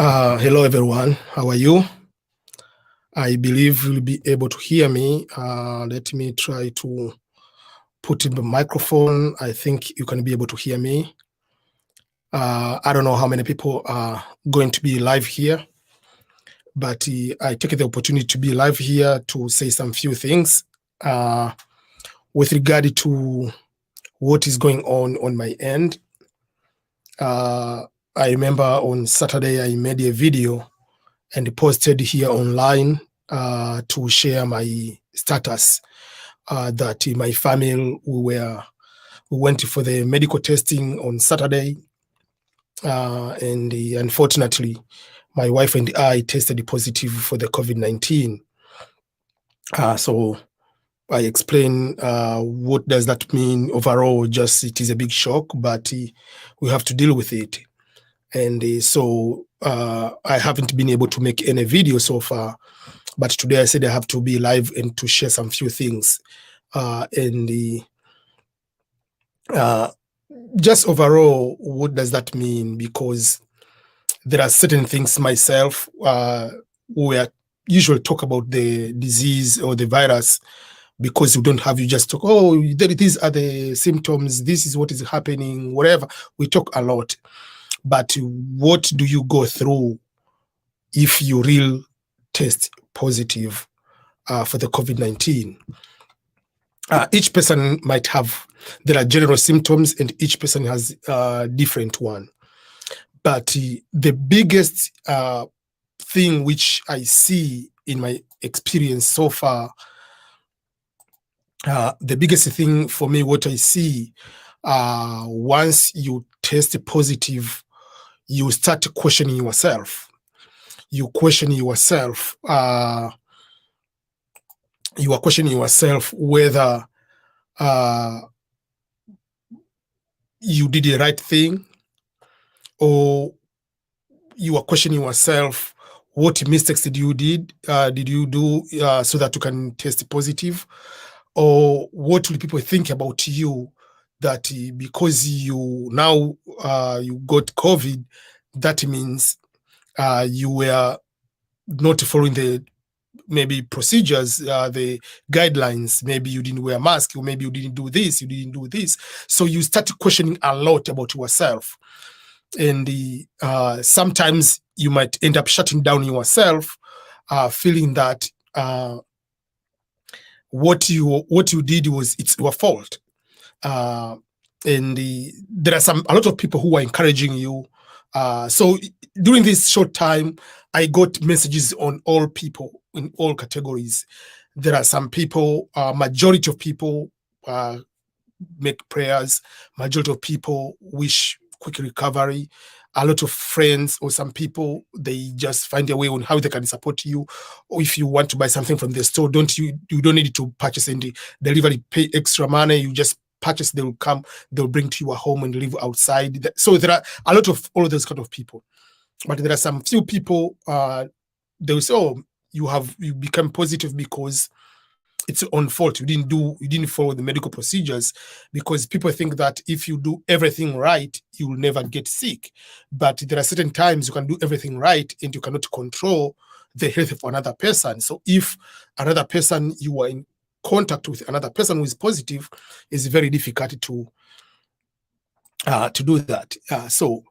Hello, everyone. How are you? I believe you'll be able to hear me. Let me try to put in the microphone. I think you can be able to hear me. I don't know how many people are going to be live here, but I take the opportunity to be live here to say some few things with regard to what is going on my end. I remember on Saturday I made a video and posted here online to share my status that my family we went for the medical testing on Saturday, and unfortunately, my wife and I tested positive for the COVID-19. So I explain what does that mean overall. Just it is a big shock, but we have to deal with it. And so I haven't been able to make any video so far, but today I said I have to be live and to share some few things. Just overall, what does that mean? Because there are certain things myself where usually talk about the disease or the virus, because we don't have, you just talk, oh, these are the symptoms, this is what is happening, whatever. We talk a lot. But what do you go through if you real test positive for the COVID-19? Each person might have, there are general symptoms and each person has a different one. But the biggest thing which I see in my experience so far, the biggest thing for me, what I see, once you test positive, you start questioning yourself. You question yourself. You are questioning yourself whether you did the right thing, or you are questioning yourself what mistakes did you do so that you can test positive, or what will people think about you, that because you now you got COVID, that means you were not following the maybe procedures, the guidelines. Maybe you didn't wear a mask, or maybe you didn't do this, you didn't do this. So you start questioning a lot about yourself. And sometimes you might end up shutting down yourself, feeling that what you did was, it's your fault. And there are a lot of people who are encouraging you. So during this short time, I got messages on all people in all categories. There are some people, majority of people make prayers. Majority of people wish quick recovery. A lot of friends or some people, they just find a way on how they can support you. Or if you want to buy something from the store, you don't need to purchase in the delivery, pay extra money. You just purchase, they will come, they'll bring to your home and live outside. So there are a lot of all of those kind of people. But there are some few people, they will say, oh, you become positive because it's your own fault. You didn't follow the medical procedures, because people think that if you do everything right, you will never get sick. But there are certain times you can do everything right and you cannot control the health of another person. So if another person, you are in contact with another person who is positive, it's very difficult to do that. So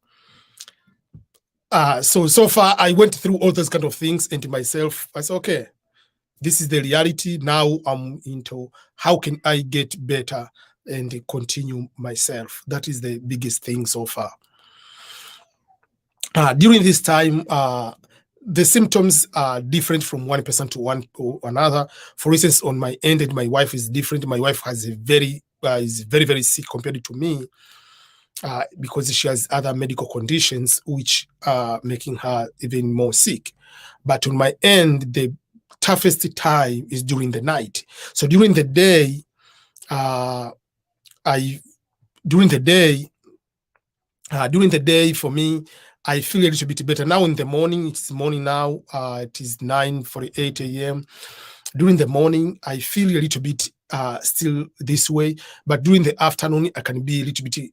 far I went through all those kind of things, and to myself, I said, okay, this is the reality. Now I'm into how can I get better and continue myself. That is the biggest thing so far. During this time, the symptoms are different from one person to one or another. For instance, on my end, and my wife is different. My wife has is very, very sick compared to me, because she has other medical conditions which are making her even more sick. But on my end, the toughest time is during the night. So during the day, for me, I feel a little bit better. Now in the morning, it's morning now, it is 9:48 a.m. During the morning, I feel a little bit still this way, but during the afternoon, I can be a little bit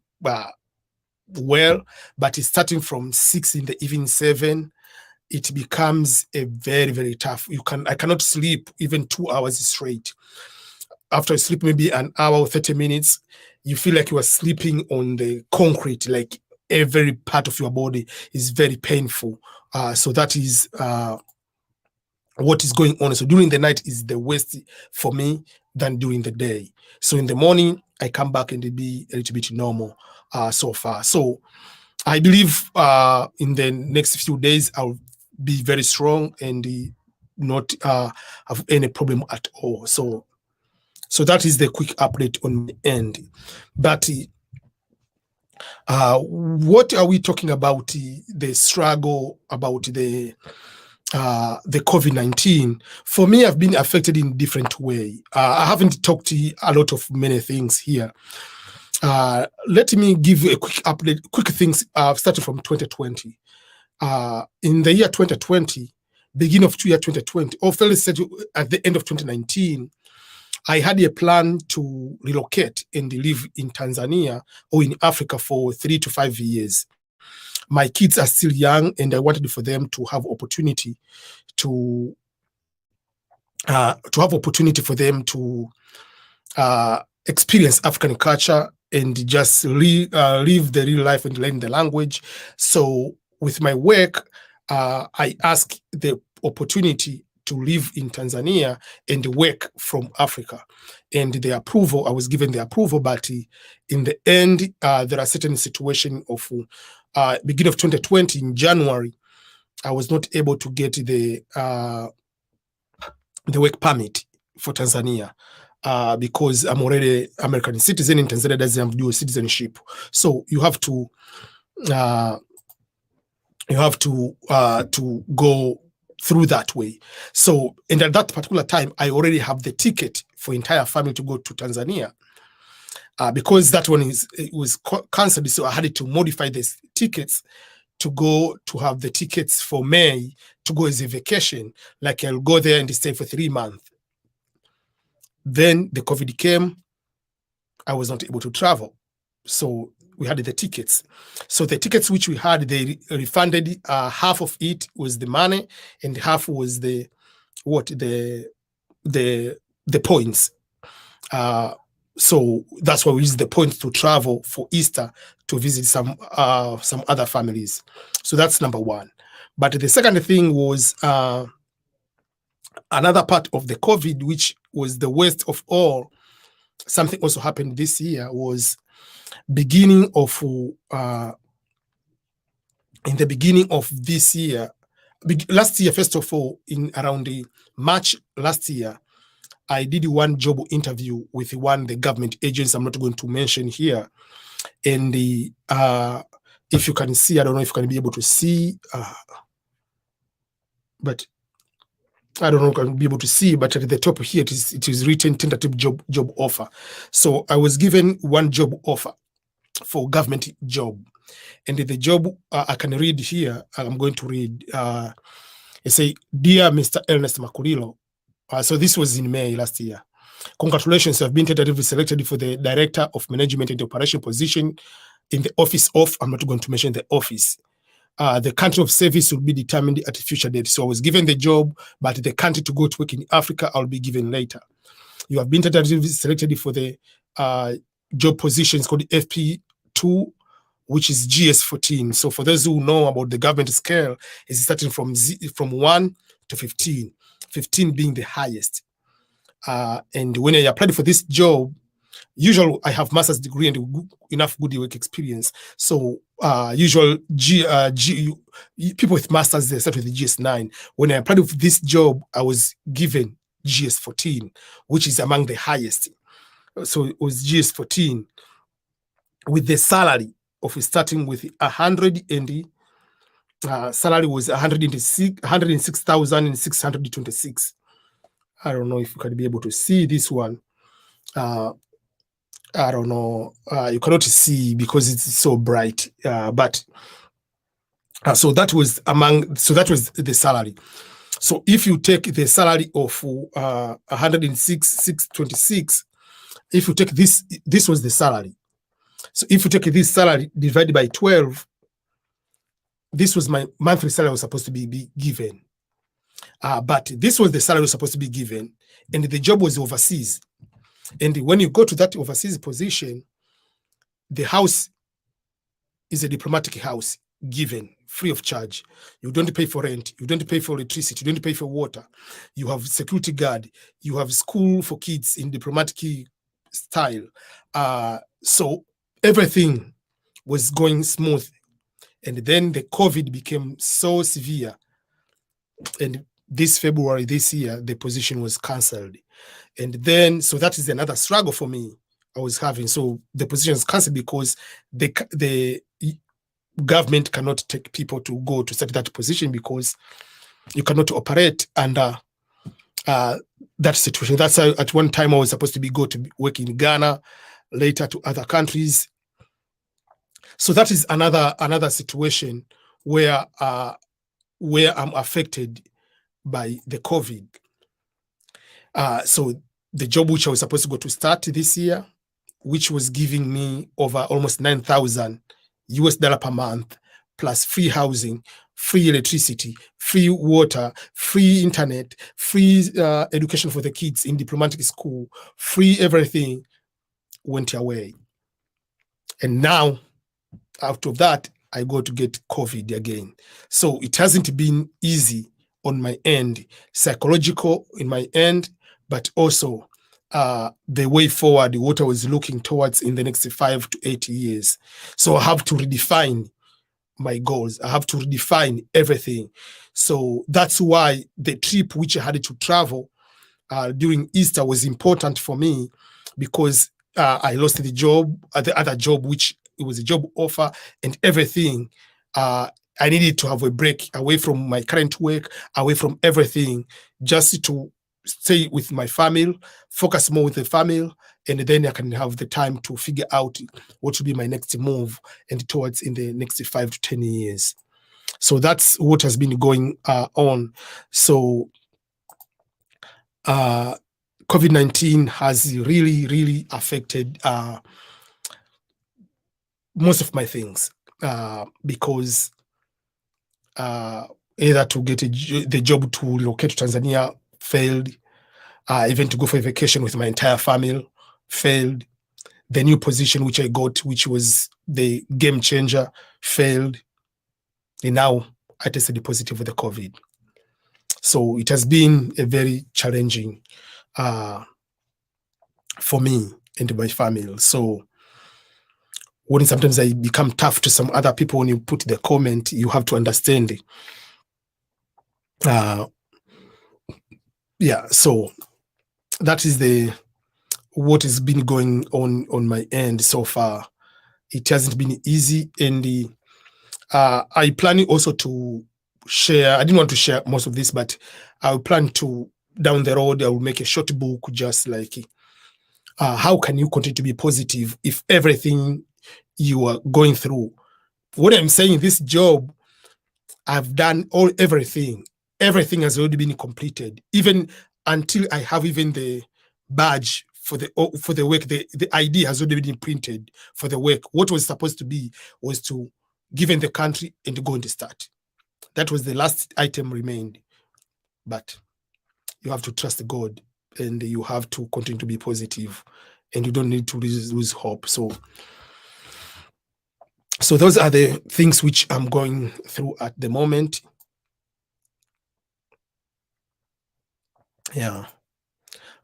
well, but it's starting from 6 in the evening, 7, it becomes a very, very tough. I cannot sleep even 2 hours straight. After I sleep maybe an hour or 30 minutes, you feel like you are sleeping on the concrete, like every part of your body is very painful. So that is what is going on. So during the night is the worst for me than during the day. So in the morning, I come back and it be a little bit normal so far. So I believe in the next few days, I'll be very strong and not have any problem at all. So that is the quick update on my end. But what are we talking about? The struggle about the COVID-19. For me, I've been affected in different way. I haven't talked a lot of many things here. Let me give you a quick update, quick things starting from 2020. In the year 2020, beginning of year 2020, or fairly said at the end of 2019, I had a plan to relocate and live in Tanzania or in Africa for 3 to 5 years. My kids are still young, and I wanted for them to have opportunity to experience African culture and just live the real life and learn the language. So with my work, I asked the opportunity to live in Tanzania and work from Africa. And the approval, I was given the approval, but in the end, there are certain situations of beginning of 2020 in January, I was not able to get the work permit for Tanzania because I'm already American citizen. In Tanzania doesn't have dual citizenship, so you have to go through that way. So, and at that particular time, I already have the ticket for entire family to go to Tanzania. Because that one was cancelled, so I had to modify these tickets to go to have the tickets for May to go as a vacation. Like I'll go there and stay for 3 months. Then the COVID came. I was not able to travel, so we had the tickets. So the tickets which we had, they refunded half of it was the money, and half was the points. So that's why we use the points to travel for Easter to visit some other families. So that's number one. But the second thing was another part of the COVID, which was the worst of all. Something also happened this year was beginning of in the beginning of this year, last year, first of all, in around the March last year, I did one job interview with the government agency I'm not going to mention here. And if you can see, I don't know if you can be able to see, but I don't know if you can be able to see, but at the top here, it is written tentative job offer. So I was given one job offer for government job. And the job, I can read here, I'm going to read, it say, "Dear Mr. Ernest Makulilo," so this was in May last year. "Congratulations, you have been tentatively selected for the Director of Management and Operation position in the office of," I'm not going to mention the office. "The country of service will be determined at a future date." So I was given the job, but the country to go to work in Africa, I'll be given later. "You have been tentatively selected for the job positions called FP2, which is GS14. So for those who know about the government scale, it's starting from 1 to 15, 15 being the highest. And when I applied for this job, usually I have master's degree and enough good work experience. So usual people with masters, they start with the GS9. When I applied for this job, I was given GS14, which is among the highest. So it was GS14 with the salary of starting with 100 and salary was 106,626. I don't know if you can be able to see this one. I don't know. You cannot see because it's so bright. But so that was the salary. So if you take the salary of 106,626, if you take this was the salary. So if you take this salary divided by 12, this was my monthly salary was supposed to be given. But this was the salary was supposed to be given, and the job was overseas. And when you go to that overseas position, the house is a diplomatic house given free of charge. You don't pay for rent, you don't pay for electricity, you don't pay for water. You have security guard, you have school for kids in diplomatic style. So everything was going smooth. And then the COVID became so severe. And this February, this year, the position was cancelled. And then, so that is another struggle for me I was having. So the position is cancelled because the government cannot take people to go to set that position because you cannot operate under that situation. That's how at one time I was supposed to go to work in Ghana, later to other countries. So that is another situation where I'm affected by the COVID. So the job which I was supposed to go to start this year, which was giving me over almost $9,000 per month, plus free housing, free electricity, free water, free internet, free education for the kids in diplomatic school, free everything, went away. And now, out of that, I go to get COVID again. So it hasn't been easy on my end, psychological in my end, but also the way forward, what I was looking towards in the next 5 to 8 years. So I have to redefine my goals. I have to redefine everything. So that's why the trip which I had to travel during Easter was important for me, because I lost the job, the other job, which it was a job offer and everything. I needed to have a break away from my current work, away from everything, just to stay with my family, focus more with the family, and then I can have the time to figure out what will be my next move and towards in the next 5 to 10 years. So that's what has been going on. So COVID-19 has really, really affected most of my things because either to get the job to relocate to Tanzania failed, even to go for a vacation with my entire family failed. The new position which I got, which was the game changer, failed. And now I tested positive with the COVID. So it has been a very challenging for me and my family. So when sometimes I become tough to some other people, when you put the comment, you have to understand. Yeah, so that is what has been going on my end so far. It hasn't been easy, and I plan also to share. I didn't want to share most of this, but I plan to, down the road, I will make a short book, just like how can you continue to be positive if everything you are going through. What I'm saying, this job, I've done everything. Everything has already been completed, even until I have even the badge for the work. The ID has already been printed for the work. What was supposed to be was to give in the country and to go and start. That was the last item remained. But you have to trust God, and you have to continue to be positive, and you don't need to lose hope. So those are the things which I'm going through at the moment. Yeah.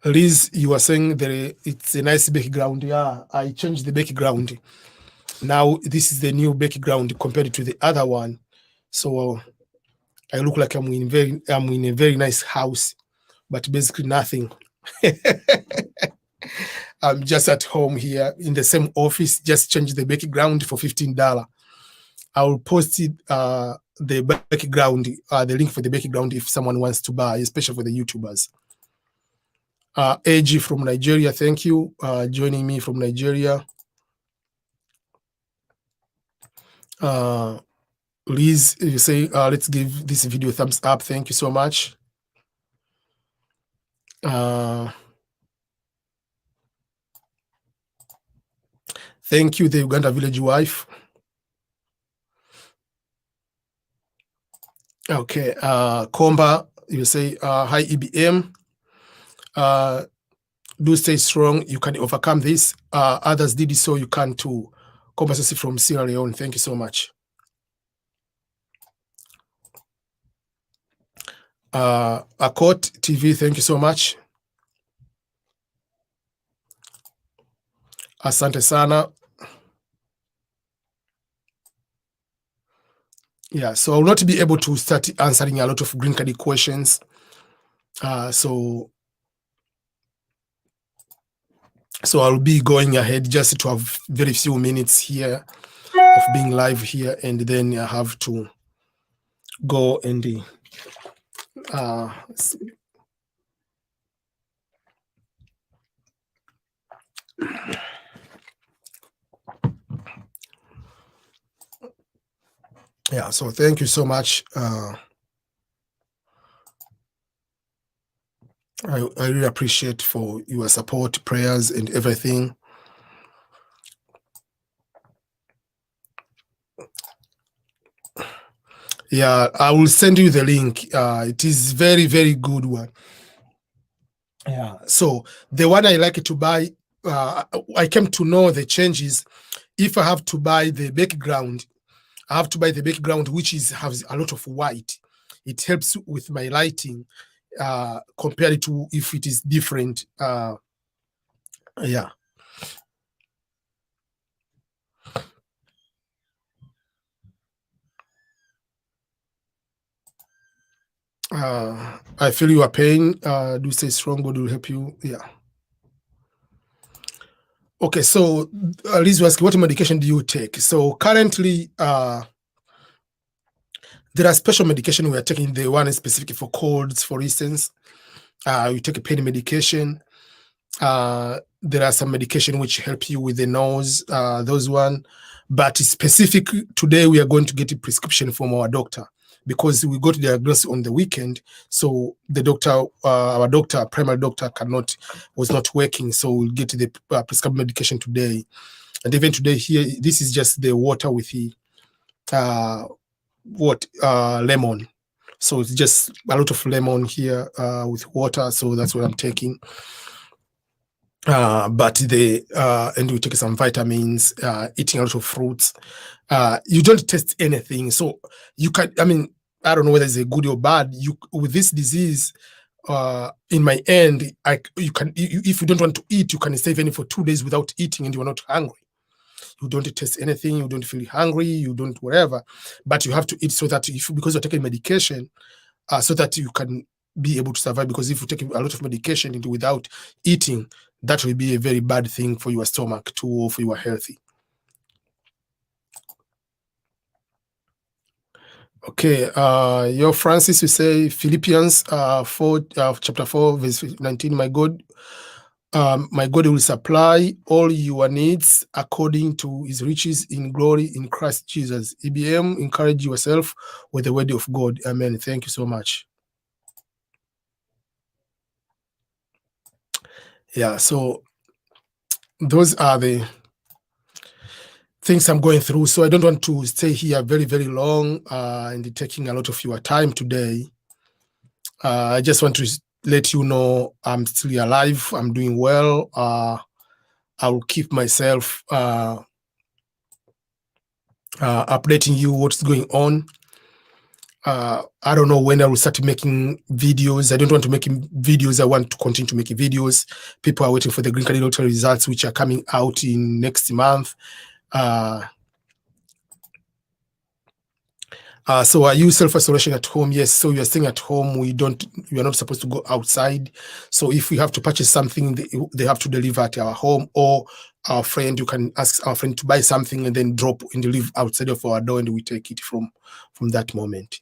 Liz, you were saying it's a nice background. Yeah, I changed the background. Now this is the new background compared to the other one. So I look like I'm in a very nice house, but basically nothing. I'm just at home here in the same office, just change the background for $15. I will post it, the background, the link for the background if someone wants to buy, especially for the YouTubers. AG from Nigeria, thank you. Joining me from Nigeria. Liz, you say, let's give this video a thumbs up. Thank you so much. Thank you, the Uganda Village Wife. Okay, Komba, you say, hi EBM, do stay strong, you can overcome this. Others did so, you can too. Komba Sisi from Sierra Leone, thank you so much. Akot TV, thank you so much. Asante sana. Yeah, so I will not be able to start answering a lot of green card questions. So I'll be going ahead just to have very few minutes here of being live here, and then I have to go and yeah, so thank you so much. I really appreciate for your support, prayers, and everything. Yeah, I will send you the link. It is very, very good one. Yeah. So the one I like to buy, I came to know the changes. If I have to buy the background, I have to buy the background which has a lot of white. It helps with my lighting compared to if it is different. Yeah. I feel your pain. Do stay strong. God will help you. Yeah. Okay, so Liz was asking, what medication do you take? So currently, there are special medication we are taking. The one is specific for colds, for instance. You take a pain medication. There are some medication which help you with the nose, those one. But specific today, we are going to get a prescription from our doctor because we got the diagnosis on the weekend. So the doctor, our doctor, primary doctor, was not working. So we'll get the prescribed medication today. And even today here, this is just the water with the lemon. So it's just a lot of lemon here with water. So that's what I'm taking. But and we take some vitamins, eating a lot of fruits. You don't test anything. So you can, I don't know whether it's a good or bad. With this disease, in my end, if you don't want to eat, you can stay even for 2 days without eating and you're not hungry. You don't taste anything, you don't feel hungry, you don't whatever, but you have to eat so that because you're taking medication, so that you can be able to survive. Because if you take a lot of medication without eating, that will be a very bad thing for your stomach too, or for your healthy. Okay, your Francis, you say Philippians 4, chapter 4, verse 19. My God will supply all your needs according to his riches in glory in Christ Jesus. EBM, encourage yourself with the word of God. Amen. Thank you so much. Yeah, so those are the things I'm going through. So I don't want to stay here very, very long and taking a lot of your time today. I just want to let you know I'm still alive. I'm doing well. I will keep myself updating you what's going on. I don't know when I will start making videos. I don't want to make videos. I want to continue to make videos. People are waiting for the green card lottery results, which are coming out in next month. So are you self-isolation at home? Yes. So you're staying at home. We are not supposed to go outside. So if we have to purchase something, they have to deliver at our home, or our friend, you can ask our friend to buy something and then drop and leave outside of our door, and we take it from that moment.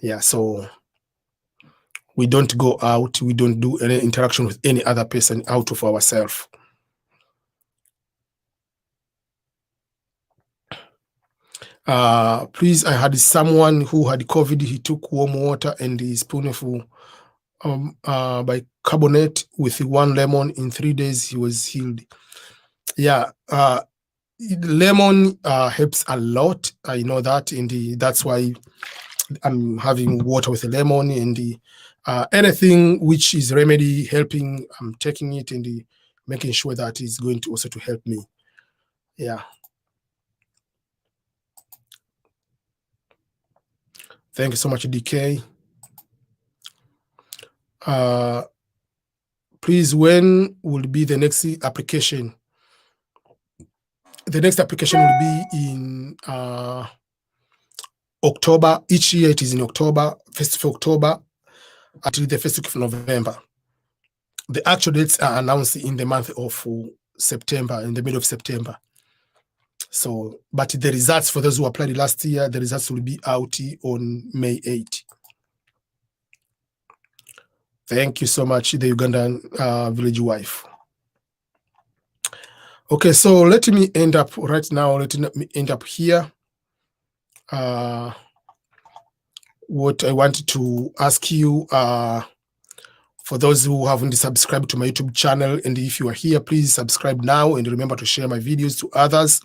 Yeah. So we don't go out. We don't do any interaction with any other person out of ourselves. Please, I had someone who had COVID. He took warm water and a spoonful bicarbonate with 1 lemon. In 3 days, he was healed. Yeah, lemon helps a lot. I know that, and that's why I'm having water with a lemon, and anything which is remedy helping, I'm taking it and making sure that it's going to also to help me. Yeah. Thank you so much, DK. Please, when will be the next application? The next application will be in October. Each year it is in October, 1st of October until the 1st of November. The actual dates are announced in the month of September, in the middle of September. So, but the results for those who applied last year, the results will be out on May 8. Thank you so much, the Ugandan village wife. Okay, so let me end up right now. Let me end up here. What I wanted to ask you, for those who haven't subscribed to my YouTube channel, and if you are here, please subscribe now and remember to share my videos to others.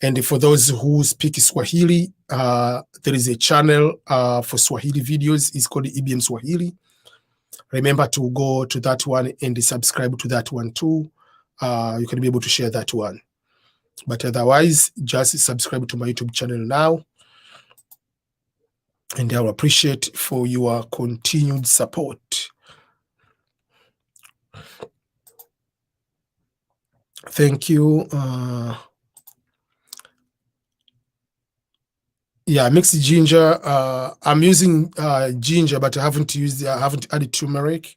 And for those who speak Swahili, there is a channel for Swahili videos. It's called EBM Swahili. Remember to go to that one and subscribe to that one too. You can be able to share that one. But otherwise, just subscribe to my YouTube channel now. And I will appreciate for your continued support. Thank you. Yeah, mixed ginger. I'm using ginger, but I haven't added turmeric.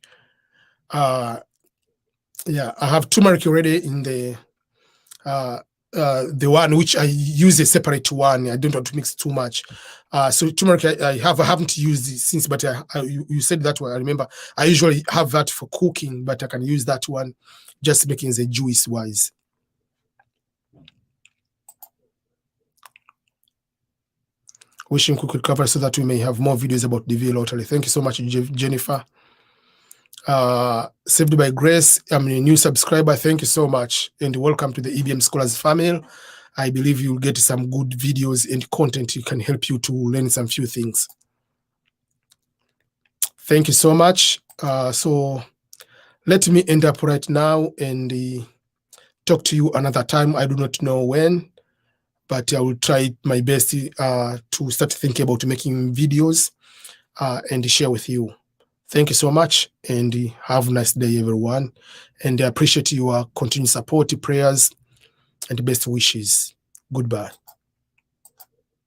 Yeah, I have turmeric already in the one which I use a separate one. I don't want to mix too much. So turmeric I haven't used it since, but you said that one. I remember I usually have that for cooking, but I can use that one just making the juice wise. Wishing quick recovery so that we may have more videos about DV lottery. Thank you so much, Jennifer. Saved by Grace, I'm a new subscriber. Thank you so much, and welcome to the EBM Scholars family. I believe you'll get some good videos and content that can help you to learn some few things. Thank you so much. So let me end up right now and talk to you another time. I do not know when, but I will try my best to start thinking about making videos and share with you. Thank you so much, and have a nice day, everyone. And I appreciate your continued support, prayers, and best wishes. Goodbye.